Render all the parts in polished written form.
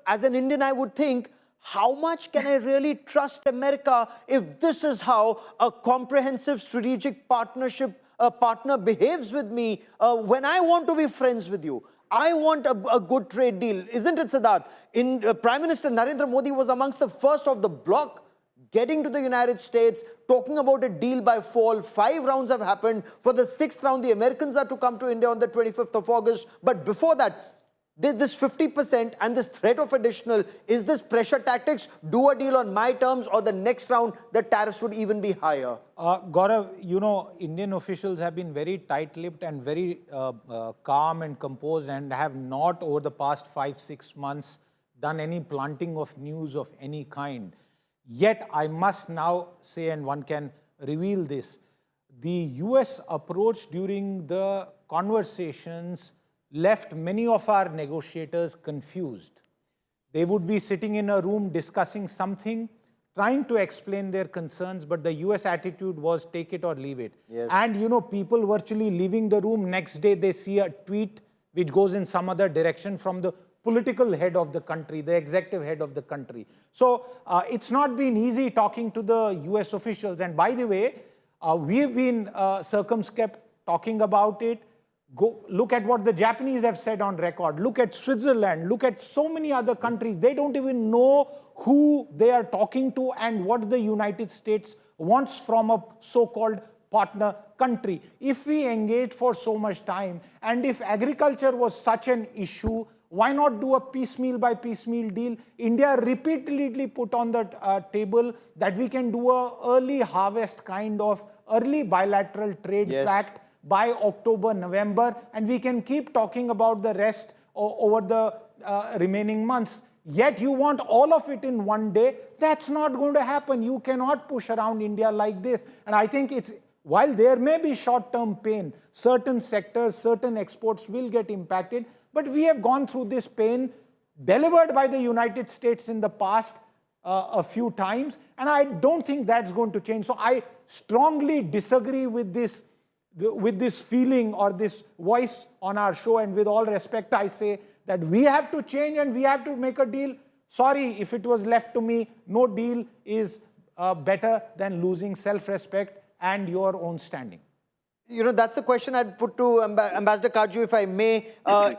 as an Indian, I would think, how much can I really trust America if this is how a comprehensive strategic partner behaves with me when I want to be friends with you? I want a good trade deal. Isn't it, Siddharth? Prime Minister Narendra Modi was amongst the first of the bloc getting to the United States, talking about a deal by fall. 5 rounds have happened. For the 6th round, the Americans are to come to India on the 25th of August. But before that, this 50% and this threat of additional, is this pressure tactics? Do a deal on my terms, or the next round, the tariffs would even be higher? Gaurav, you know, Indian officials have been very tight-lipped and very calm and composed, and have not over the past 5-6 months done any planting of news of any kind. Yet, I must now say, and one can reveal this, the US approach during the conversations left many of our negotiators confused. They would be sitting in a room discussing something, trying to explain their concerns, but the US attitude was take it or leave it. Yes. And you know, people virtually leaving the room, next day they see a tweet which goes in some other direction from the political head of the country, the executive head of the country. So it's not been easy talking to the US officials. And by the way, we've been circumspect talking about it. Go look at what the Japanese have said on record. Look at Switzerland. Look at so many other countries. They don't even know who they are talking to and what the United States wants from a so-called partner country. If we engage for so much time, and if agriculture was such an issue, why not do a piecemeal by piecemeal deal? India repeatedly put on the table that we can do a early harvest kind of early bilateral trade pact by October, November, and we can keep talking about the rest over the remaining months. Yet you want all of it in one day. That's not going to happen. You cannot push around India like this. And I think it's, while there may be short-term pain, certain sectors, certain exports will get impacted, but we have gone through this pain delivered by the United States in the past a few times, and I don't think that's going to change. So I strongly disagree with this feeling or this voice on our show, and with all respect, I say that we have to change and we have to make a deal. Sorry, if it was left to me, no deal is better than losing self-respect and your own standing. You know, that's the question I'd put to Ambassador Kaju, if I may.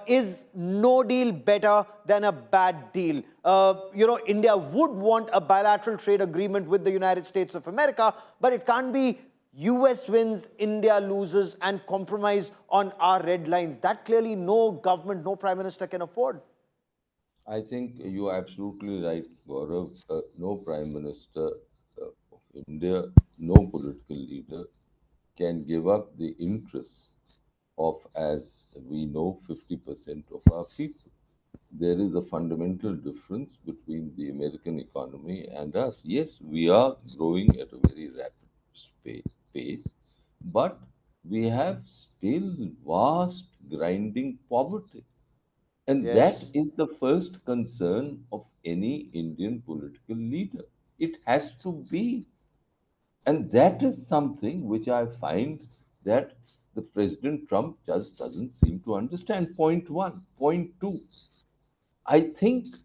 Is no deal better than a bad deal? You know, India would want a bilateral trade agreement with the United States of America, but it can't be US wins, India loses, and compromise on our red lines. That clearly no government, no prime minister can afford. I think you are absolutely right, Gaurav. No prime minister of India, no political leader can give up the interests of, as we know, 50% of our people. There is a fundamental difference between the American economy and us. Yes, we are growing at a very rapid pace, but we have still vast grinding poverty. And that Yes. is the first concern of any Indian political leader. It has to be. And that is something which I find that the President Trump just doesn't seem to understand. Point one. Point two, I think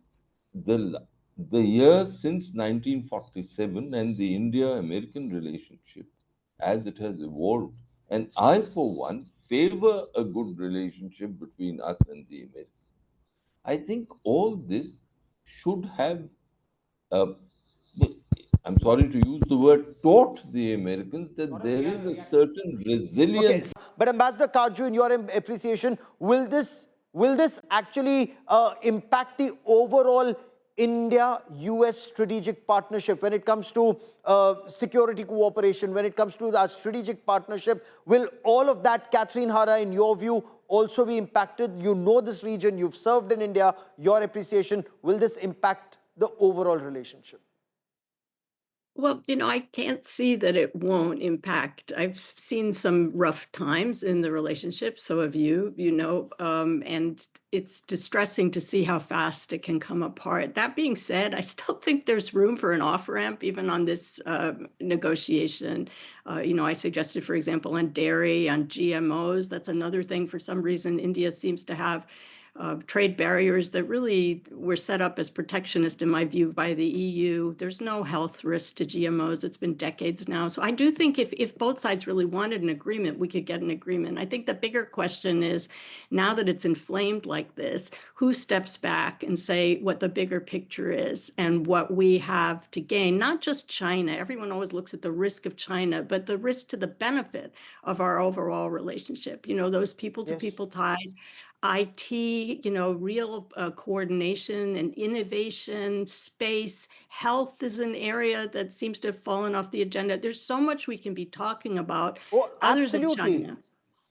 the years since 1947 and the India-American relationship as it has evolved, and I, for one, favor a good relationship between us and the Americans. I think all this should have, uh, I'm sorry to use the word, taught the Americans that there is a certain Okay, resilience. but Ambassador Kaju, in your appreciation, will this actually impact the overall India-US strategic partnership when it comes to security cooperation, when it comes to our strategic partnership? Will all of that, Catherine Hara, in your view, also be impacted? You know this region, you've served in India, your appreciation, will this impact the overall relationship? Well, I can't see that it won't impact. I've seen some rough times in the relationship, so have you, and it's distressing to see how fast it can come apart. That being said, I still think there's room for an off-ramp even on this negotiation. I suggested, for example, on dairy, on GMOs. That's another thing. For some reason, India seems to have trade barriers that really were set up as protectionist, in my view, by the EU. There's no health risk to GMOs. It's been decades now. So I do think if both sides really wanted an agreement, we could get an agreement. I think the bigger question is, now that it's inflamed like this, who steps back and say what the bigger picture is and what we have to gain? Not just China. Everyone always looks at the risk of China, but the risk to the benefit of our overall relationship. Those people-to-people ties, IT, real coordination and innovation, space, health is an area that seems to have fallen off the agenda. There's so much we can be talking about Oh, other than absolutely. China.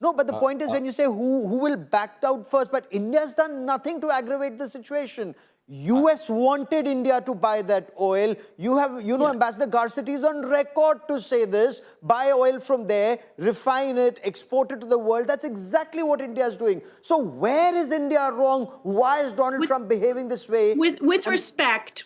No, but the point is when you say who will back out first, but India's done nothing to aggravate the situation. US wanted India to buy that oil. You have, Ambassador Garcetti is on record to say this: buy oil from there, refine it, export it to the world. That's exactly what India is doing. So where is India wrong? Why is Donald Trump behaving this way? With respect,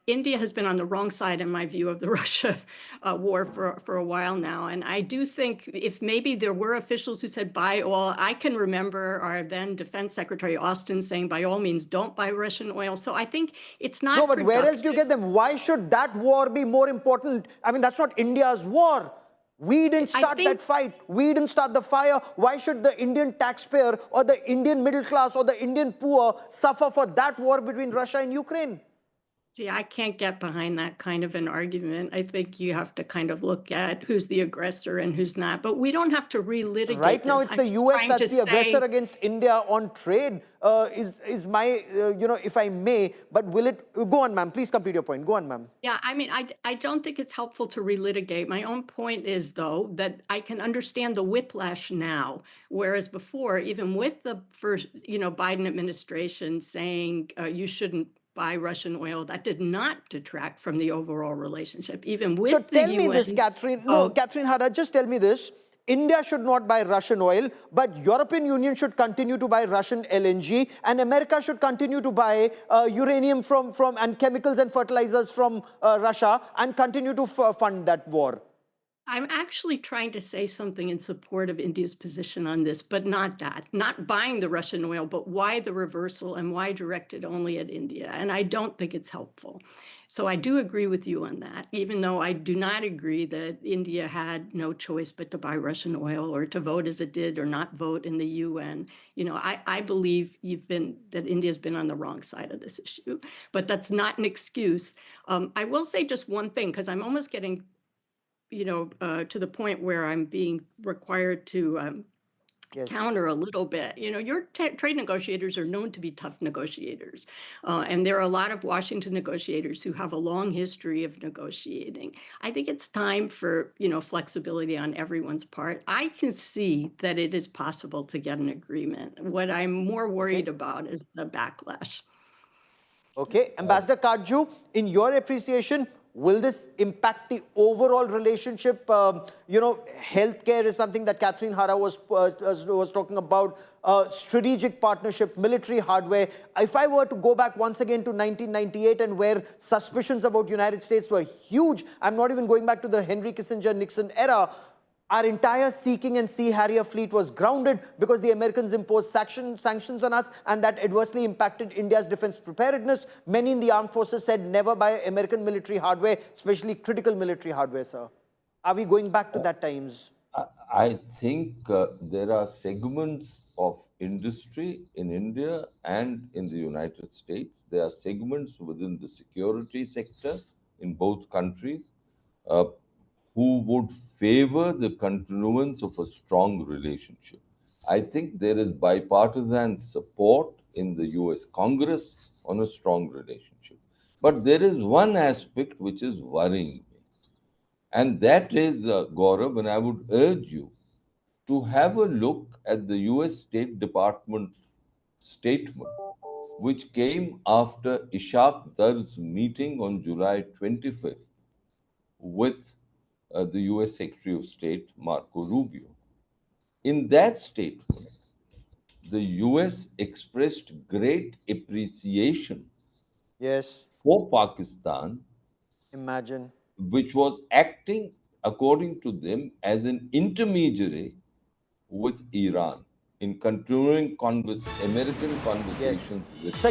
India has been on the wrong side, in my view, of the Russia war for a while now. And I do think if maybe there were officials who said buy oil, I can remember our then Defense Secretary Austin saying, by all means, don't buy Russian oil. So I think it's not. No, but where else do you get them? Why should that war be more important? I mean, that's not India's war. We didn't start that fight. We didn't start the fire. Why should the Indian taxpayer or the Indian middle class or the Indian poor suffer for that war between Russia and Ukraine? See, I can't get behind that kind of an argument. I think you have to kind of look at who's the aggressor and who's not. But we don't have to relitigate Right now, it's the US that's the aggressor against India on trade, is my, if I may, but will it, go on, ma'am, please complete your point. Go on, ma'am. Yeah, I mean, I don't think it's helpful to relitigate. My own point is, though, that I can understand the whiplash now, whereas before, even with the first, Biden administration saying you shouldn't buy Russian oil, that did not detract from the overall relationship, even with So the tell me UN. this, Catherine. No, Catherine Hada, just tell me this. India should not buy Russian oil, but European Union should continue to buy Russian LNG, and America should continue to buy uranium from and chemicals and fertilizers from Russia and continue to fund that war. I'm actually trying to say something in support of India's position on this, but not that. Not buying the Russian oil, but why the reversal and why directed only at India. And I don't think it's helpful. So I do agree with you on that, even though I do not agree that India had no choice but to buy Russian oil or to vote as it did or not vote in the UN. I believe that India's been on the wrong side of this issue, but that's not an excuse. I will say just one thing, because I'm almost getting to the point where I'm being required to counter a little bit. Your trade negotiators are known to be tough negotiators. And there are a lot of Washington negotiators who have a long history of negotiating. I think it's time for, flexibility on everyone's part. I can see that it is possible to get an agreement. What I'm more worried about is the backlash. Okay, Ambassador Kajju, in your appreciation, will this impact the overall relationship? Healthcare is something that Catherine Hara was talking about. Strategic partnership, military hardware. If I were to go back once again to 1998 and where suspicions about United States were huge, I'm not even going back to the Henry Kissinger-Nixon era. Our entire Sea King and Sea Harrier fleet was grounded because the Americans imposed sanctions on us, and that adversely impacted India's defense preparedness. Many in the armed forces said never buy American military hardware, especially critical military hardware, sir. Are we going back to that times? I think there are segments of industry in India and in the United States. There are segments within the security sector in both countries who would favor the continuance of a strong relationship. I think there is bipartisan support in the US Congress on a strong relationship. But there is one aspect which is worrying me. And that is, Gaurav, and I would urge you to have a look at the US State Department statement, which came after Ishaq Dar's meeting on July 25th with the US Secretary of State, Marco Rubio. In that statement, the US expressed great appreciation Yes. for Pakistan, Imagine. which was acting, according to them, as an intermediary with Iran. in continuing American conversations with Sir,